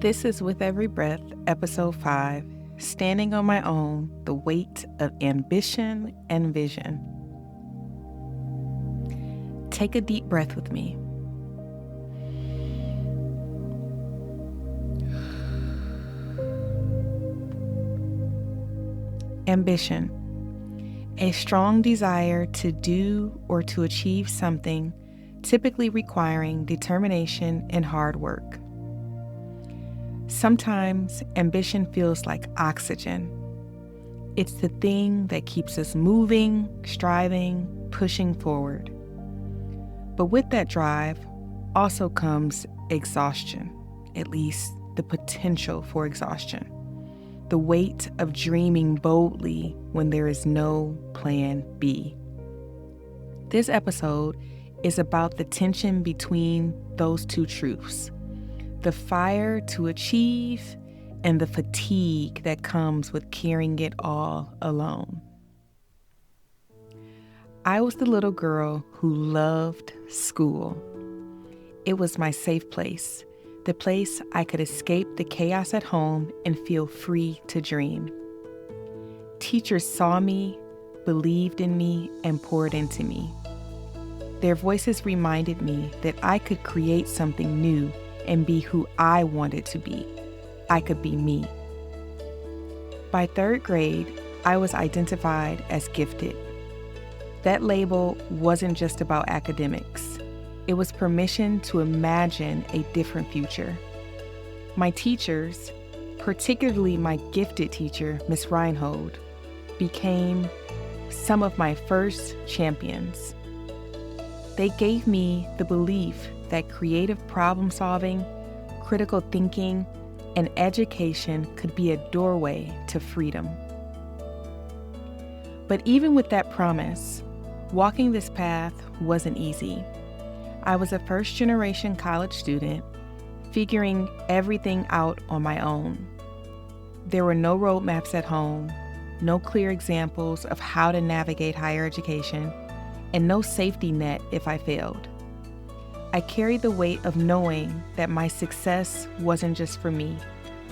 This is With Every Breath, Episode 5, Standing on My Own, the Weight of Ambition and Vision. Take a deep breath with me. Ambition, a strong desire to do or to achieve something, typically requiring determination and hard work. Sometimes ambition feels like oxygen. It's the thing that keeps us moving, striving, pushing forward. But with that drive also comes exhaustion, at least the potential for exhaustion. The weight of dreaming boldly when there is no plan B. This episode is about the tension between those two truths. The fire to achieve and the fatigue that comes with carrying it all alone. I was the little girl who loved school. It was my safe place, the place I could escape the chaos at home and feel free to dream. Teachers saw me, believed in me, and poured into me. Their voices reminded me that I could create something new and be who I wanted to be. I could be me. By third grade, I was identified as gifted. That label wasn't just about academics. It was permission to imagine a different future. My teachers, particularly my gifted teacher, Miss Reinhold, became some of my first champions. They gave me the belief that creative problem solving, critical thinking, and education could be a doorway to freedom. But even with that promise, walking this path wasn't easy. I was a first-generation college student, figuring everything out on my own. There were no roadmaps at home, no clear examples of how to navigate higher education, and no safety net if I failed. I carried the weight of knowing that my success wasn't just for me.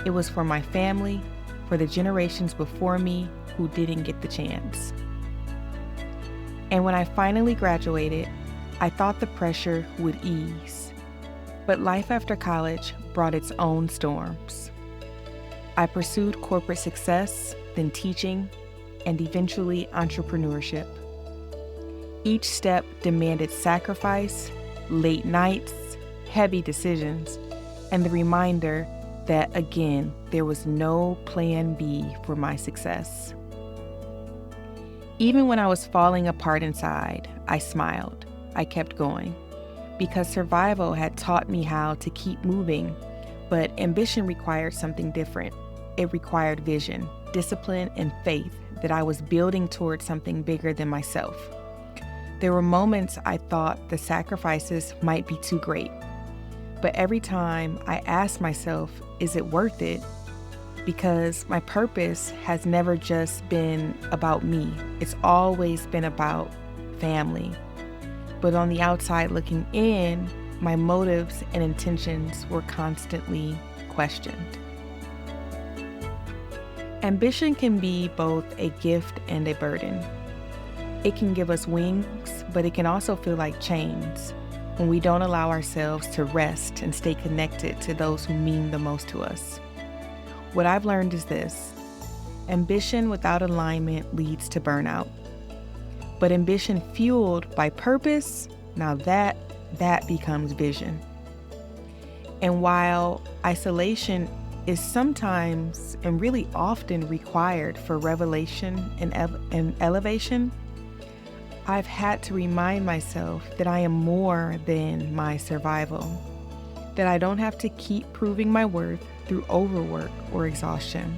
It was for my family, for the generations before me who didn't get the chance. And when I finally graduated, I thought the pressure would ease. But life after college brought its own storms. I pursued corporate success, then teaching, and eventually entrepreneurship. Each step demanded sacrifice, late nights, heavy decisions, and the reminder that, again, there was no plan B for my success. Even when I was falling apart inside, I smiled. I kept going, because survival had taught me how to keep moving, but ambition required something different. It required vision, discipline, and faith that I was building towards something bigger than myself. There were moments I thought the sacrifices might be too great. But every time I asked myself, is it worth it? Because my purpose has never just been about me. It's always been about family. But on the outside looking in, my motives and intentions were constantly questioned. Ambition can be both a gift and a burden. It can give us wings, but it can also feel like chains when we don't allow ourselves to rest and stay connected to those who mean the most to us. What I've learned is this: ambition without alignment leads to burnout. But ambition fueled by purpose, now that becomes vision. And while isolation is sometimes and really often required for revelation and elevation, I've had to remind myself that I am more than my survival, that I don't have to keep proving my worth through overwork or exhaustion,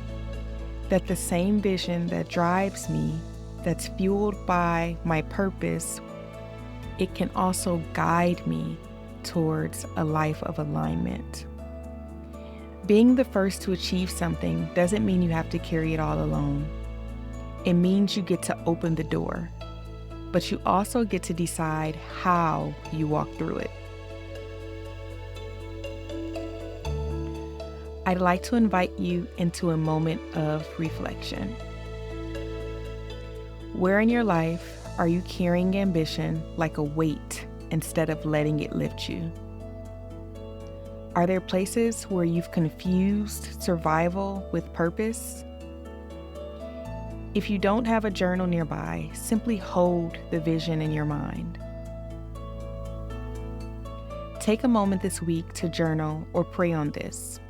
that the same vision that drives me, that's fueled by my purpose, it can also guide me towards a life of alignment. Being the first to achieve something doesn't mean you have to carry it all alone. It means you get to open the door, but you also get to decide how you walk through it. I'd like to invite you into a moment of reflection. Where in your life are you carrying ambition like a weight instead of letting it lift you? Are there places where you've confused survival with purpose? If you don't have a journal nearby, simply hold the vision in your mind. Take a moment this week to journal or pray on this.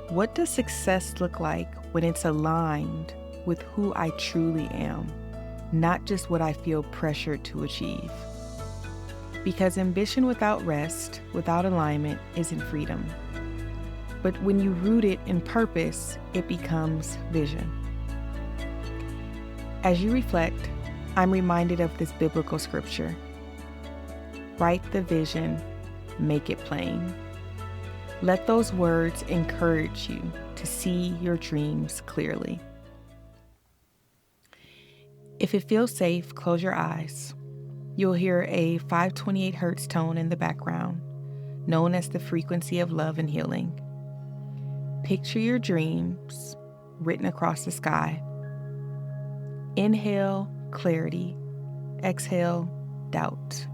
What does success look like when it's aligned with who I truly am, not just what I feel pressured to achieve? Because ambition without rest, without alignment, isn't freedom. But when you root it in purpose, it becomes vision. As you reflect, I'm reminded of this biblical scripture. Write the vision, make it plain. Let those words encourage you to see your dreams clearly. If it feels safe, close your eyes. You'll hear a 528 hertz tone in the background, known as the frequency of love and healing. Picture your dreams written across the sky. Inhale, clarity. Exhale, doubt.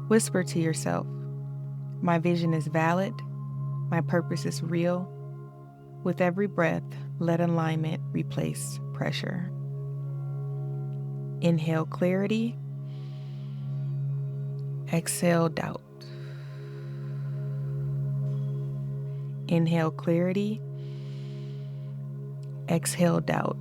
Whisper to yourself, my vision is valid, my purpose is real. With every breath, let alignment replace pressure. Inhale clarity. Exhale doubt. Inhale clarity. Exhale doubt.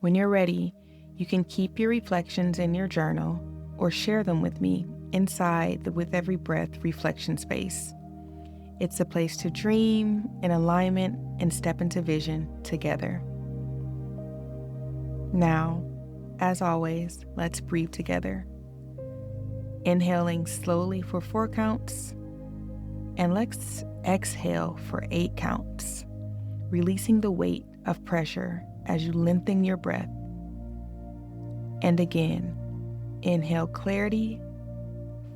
When you're ready, you can keep your reflections in your journal or share them with me inside the With Every Breath reflection space. It's a place to dream in alignment and step into vision together. Now, as always, let's breathe together. Inhaling slowly for 4 counts, and let's exhale for 8 counts, releasing the weight of pressure as you lengthen your breath. And again, inhale clarity,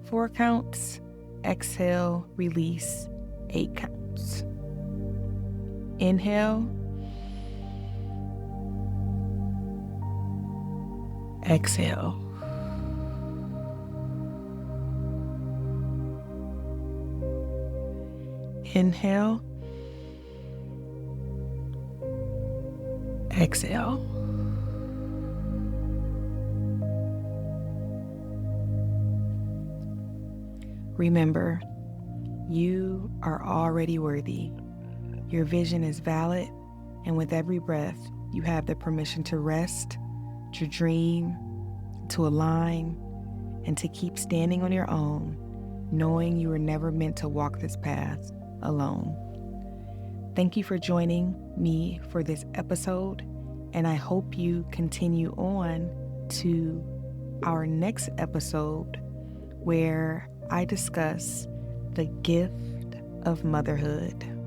4 counts, exhale, release, 8 counts. Inhale, exhale. Inhale, exhale. Remember, you are already worthy. Your vision is valid, and with every breath, you have the permission to rest, to dream, to align, and to keep standing on your own, knowing you were never meant to walk this path alone. Thank you for joining me for this episode, and I hope you continue on to our next episode where I discuss the gift of motherhood.